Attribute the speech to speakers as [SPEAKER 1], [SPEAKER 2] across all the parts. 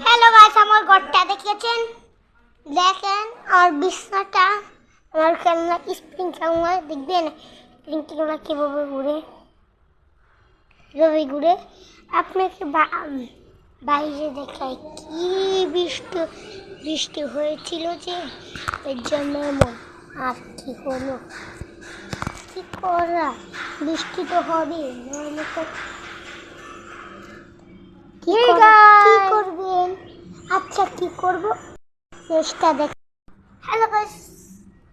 [SPEAKER 1] Hello guys, আমার ঘরটা দেখেছেন? দেখেন আর বিছনাটা, আমার খেলনা স্প্রিং খেলনা দেখবেন। স্প্রিং খেলনা কীভাবে ঘুরে আপনাকে বাইরে দেখায় কি বৃষ্টি হয়েছিল যে এর জন্য এমন। আর কি হলো, কি করা, বৃষ্টি তো হবে, নাহলে তো কি করবেন? আচ্ছা কি করব, ফেসটা দেখ। হ্যালো গাইস,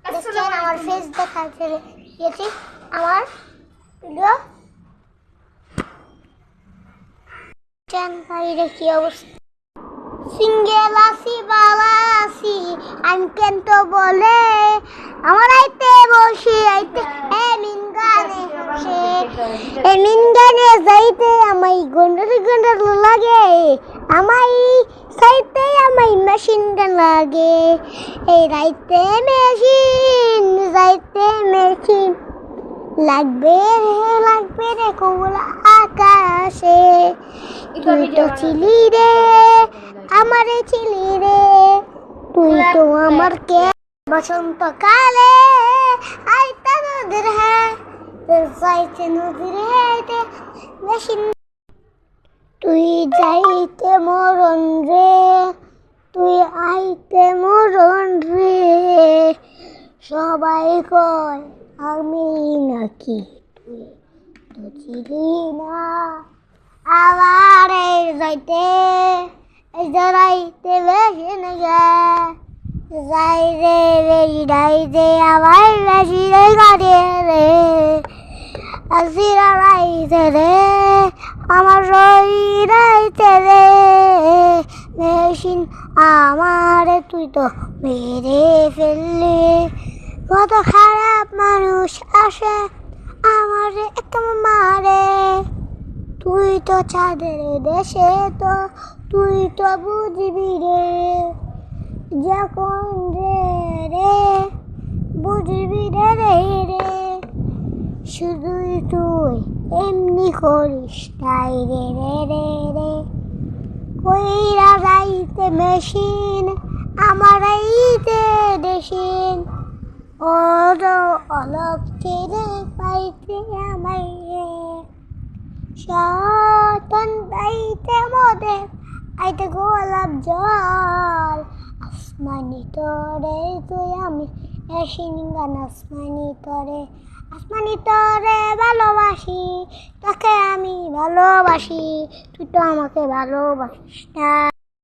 [SPEAKER 1] দেখছেন আমার ফেস দেখাতে গেছি। আমার ভিডিও বাইরে কি অবস্থা, সিঙ্গেল আসি বাবা আসি আমি কেন বলে আমার আইতে বসি আইতে মিনগানে যাইতে আমায় গন্ডার লাগে, আমায় সাইতে আমায় মেশিন গান লাগে। এই রাইতে মেশিন যাইতে মেশিন লাগবে রে কোলা আকাশে। তুই তো ছিলি রে আমারে ছিলি রে, তুই তো আমার কে বসন্তকালে আইতা নদীর হ্যাঁ যাইতে নদীর হেঁটে মেশিন। তুই যাইতে মরণ রে, তুই আইতে মরণ রে, সবাই কয় আমি নাকি, তুই তো ছিলি না। আবার যাইতে জড়াইতে বেশি গে যাই রে বেশি ডাই যে আবার বেশি গাড়ি রে আসিরাইতে রে আমার রইরাইতে রে মেশিন আমারে তুই তো মেরে ফেললি। কত খারাপ মানুষ আসে আমারে একদম মারে, তুই তো চাঁদের দেশে তো তুই তো বুঝবি রে, যখন রে বুঝবি রে শুধুই তুই এমনি করিস তাই রে কইরা যাইতে মেশিন আমার আইতে দেশিন, অলক ছেড়ে পাইতে আমায় সাতন দাইতে মদে আইতে গোলাপ জল। আসমানি তরে তুই আমি মেশিন গান, আসমানি তরে ভালোবাসি, তোকে আমি ভালোবাসি, তুই তো আমাকে ভালোবাসিস না।